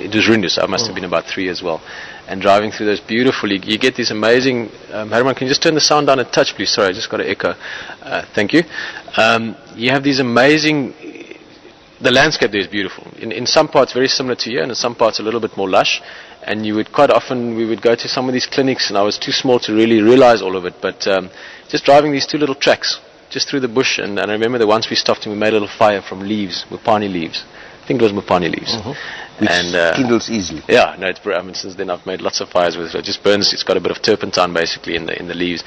it was Rindus. I must have been about 3 as well. And driving through those beautiful, you get these amazing, Herman, can you just turn the sound down a touch, please? Sorry, I just got an echo. Thank you. You have these amazing, the landscape there is beautiful. In some parts very similar to here, and in some parts a little bit more lush. And you would quite often, we would go to some of these clinics, and I was too small to really realize all of it, but just driving these 2 little tracks, just through the bush, and I remember that once we stopped and we made a little fire from leaves, Mupani leaves. I think it was Mupani leaves. Which kindles easily. Yeah, no, since then I've made lots of fires with it. It just burns, it's got a bit of turpentine basically in the leaves.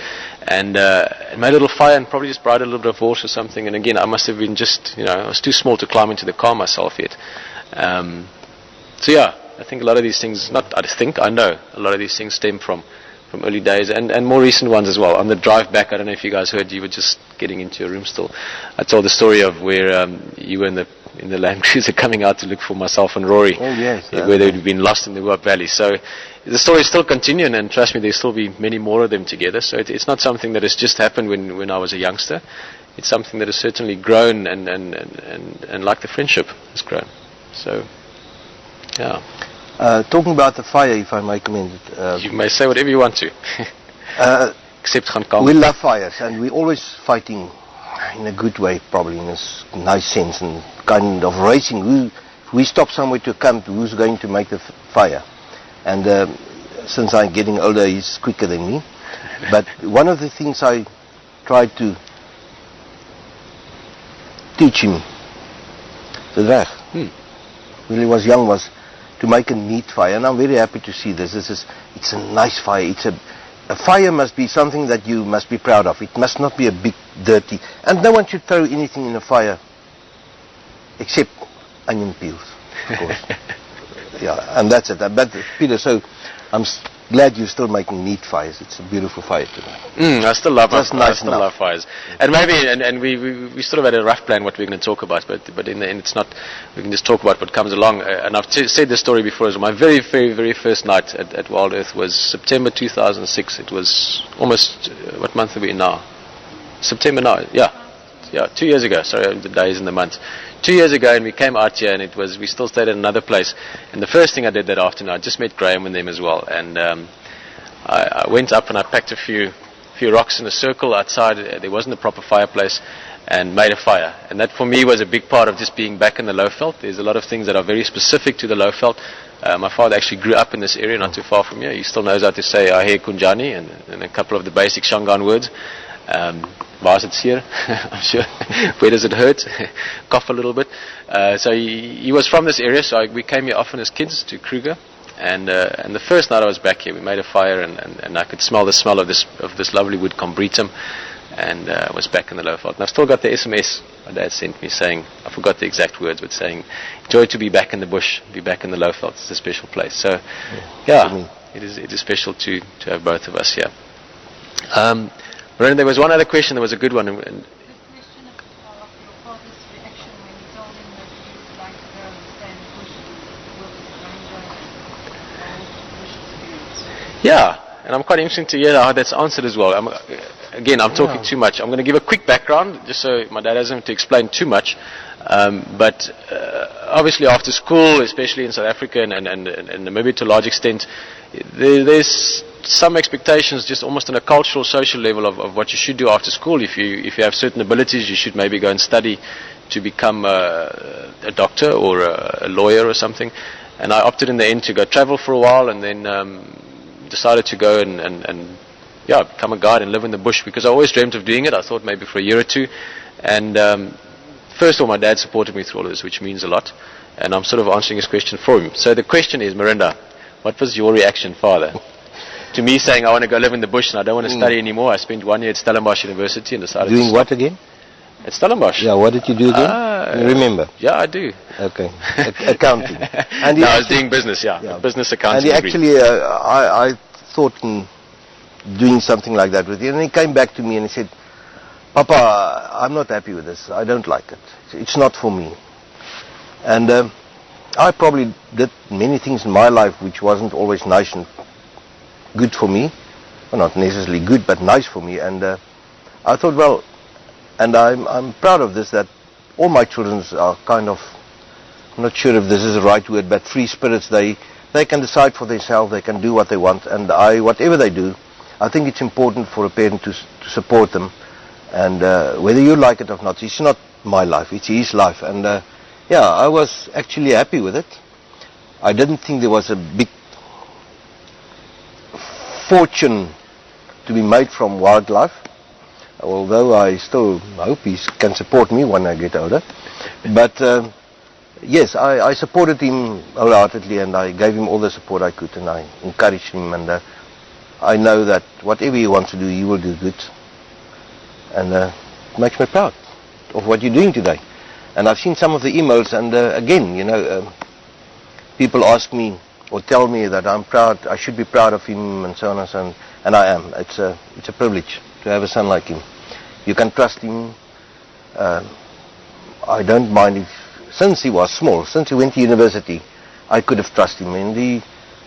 And made a little fire and probably just brought a little bit of horse or something, and again, I must have been just, I was too small to climb into the car myself yet. So yeah, I think a lot of these things, I know a lot of these things stem from early days and more recent ones as well. On the drive back, I don't know if you guys heard, you were just getting into your room still. I told the story of where you were in the Land Cruiser coming out to look for myself and Rory. Oh yes. Where they'd been lost in the Oop Valley. So the story is still continuing, and trust me, there'll still be many more of them together. So it's not something that has just happened when I was a youngster. It's something that has certainly grown and like the friendship has grown. So, yeah. Talking about the fire, if I may comment. You may say whatever you want to. Except gaan kalm. We love fires, and we're always fighting in a good way, probably in a nice sense, and kind of racing. We stop somewhere to camp, who's going to make the fire? And since I'm getting older, he's quicker than me. But one of the things I tried to teach him, the drag, when he was young, was to make a neat fire, and I'm very happy to see this. It's a nice fire. A fire must be something that you must be proud of. It must not be a big, dirty, and no one should throw anything in a fire except onion peels, of course. Yeah, and that's it. But Pieter, so I'm glad you're still making neat fires. It's a beautiful fire today. I still love love fires. And maybe, and we sort of had a rough plan what we're going to talk about, but in the end it's not, we can just talk about what comes along. And I've said this story before as well. My very, very, very first night at Wild Earth was September 2006. It was almost, what month are we in now? September now, yeah, 2 years ago, sorry, the days and the months. 2 years ago, and we came out here, and we still stayed at another place. And the first thing I did that afternoon, I just met Graham and them as well. And I went up and I packed a few rocks in a circle outside. There wasn't a proper fireplace, and made a fire. And that for me was a big part of just being back in the Lowveld. There's a lot of things that are very specific to the Lowveld. My father actually grew up in this area, not too far from here. He still knows how to say Ahe Kunjani and a couple of the basic Shangaan words. Waar is het seer? I'm sure. Where does it hurt? Cough a little bit. So he was from this area, so we came here often as kids to Kruger. And the first night I was back here, we made a fire, and I could smell the smell of this lovely wood combritum, and I was back in the Lowveld. And I've still got the SMS my dad sent me saying, I forgot the exact words, but saying, joy to be back in the bush, be back in the Lowveld. It's a special place. So, yeah, it is special to have both of us here. There was one other question that was a good one. The question of your father's reaction when you told him that he would like to go and stay in the bush with the bush experience. Yeah, and I'm quite interested to hear how that's answered as well. I'm talking too much. I'm going to give a quick background, just so my dad doesn't have to explain too much. But obviously after school, especially in South Africa and Namibia to a large extent, there's some expectations just almost on a cultural, social level of what you should do after school. If you have certain abilities, you should maybe go and study to become a doctor or a lawyer or something. And I opted in the end to go travel for a while, and then decided to go and become a guide and live in the bush, because I always dreamt of doing it. I thought maybe for a year or two. And first of all, my dad supported me through all of this, which means a lot. And I'm sort of answering his question for him. So the question is, Miranda, what was your reaction, father, to me saying I want to go live in the bush and I don't want to study anymore? I spent 1 year at Stellenbosch University and decided doing what again? At Stellenbosch. Yeah, what did you do again? You remember? Yeah, I do. Okay. Accounting. And no, I was doing business, business accounting. And he actually, I thought in doing something like that with you. And he came back to me and he said, Papa, I'm not happy with this. I don't like it. It's not for me. And I probably did many things in my life which wasn't always nice and good for me. Well, not necessarily good, but nice for me. And I thought, well, and I'm proud of this, that all my children are kind of I'm not sure if this is the right word, but free spirits, they can decide for themselves, they can do what they want, and whatever they do, I think it's important for a parent to support them, and whether you like it or not, it's not my life, it's his life, and yeah, I was actually happy with it. I didn't think there was a big fortune to be made from wildlife, although I still hope he can support me when I get older. But yes, I supported him wholeheartedly, and I gave him all the support I could, and I encouraged him, and I know that whatever he wants to do, he will do good, and it makes me proud of what you're doing today. And I've seen some of the emails, and again, you know, people ask me or tell me that I'm proud, I should be proud of him, and so on and so on, and I am. It's a privilege to have a son like him. You can trust him. I don't mind if, since he was small, since he went to university, I could have trusted him, and he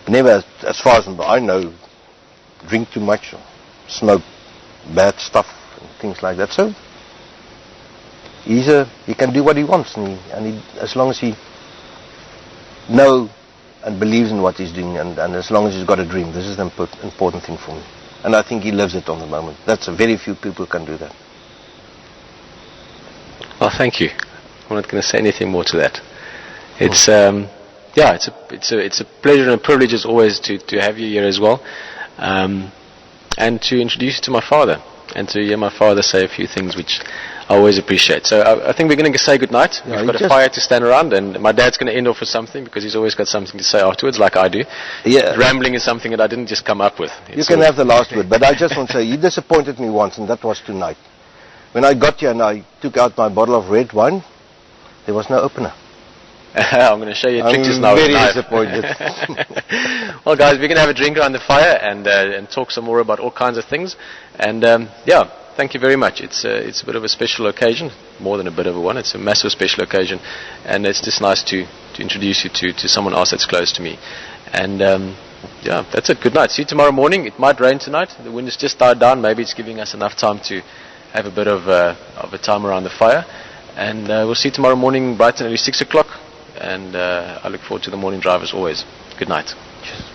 never, as far as I know, drink too much or smoke bad stuff and things like that. So he can do what he wants, and as long as he knows and believes in what he's doing, and as long as he's got a dream, this is the important thing for me. And I think he lives it on the moment. That's very few people can do that. Well, thank you. I'm not going to say anything more to that. It's yeah, it's a pleasure and a privilege as always to have you here as well, and to introduce you to my father, and to hear my father say a few things which I always appreciate. So I think we're going to say goodnight. Yeah, we've got a fire to stand around, and my dad's going to end off with something, because he's always got something to say afterwards, like I do. Yeah. Rambling is something that I didn't just come up with. You can have the last word, but I just want to say, you disappointed me once, and that was tonight. When I got here and I took out my bottle of red wine, there was no opener. I'm going to show you a trick just now. I'm very disappointed. Well, guys, we're going to have a drink around the fire and talk some more about all kinds of things. And yeah, thank you very much. It's a bit of a special occasion, more than a bit of a one. It's a massive special occasion, and it's just nice to introduce you to someone else that's close to me. And yeah, that's it. Good night. See you tomorrow morning. It might rain tonight. The wind has just died down. Maybe it's giving us enough time to have a bit of a time around the fire. And we'll see you tomorrow morning bright and early, 6 o'clock. And I look forward to the morning drive as always. Good night. Cheers.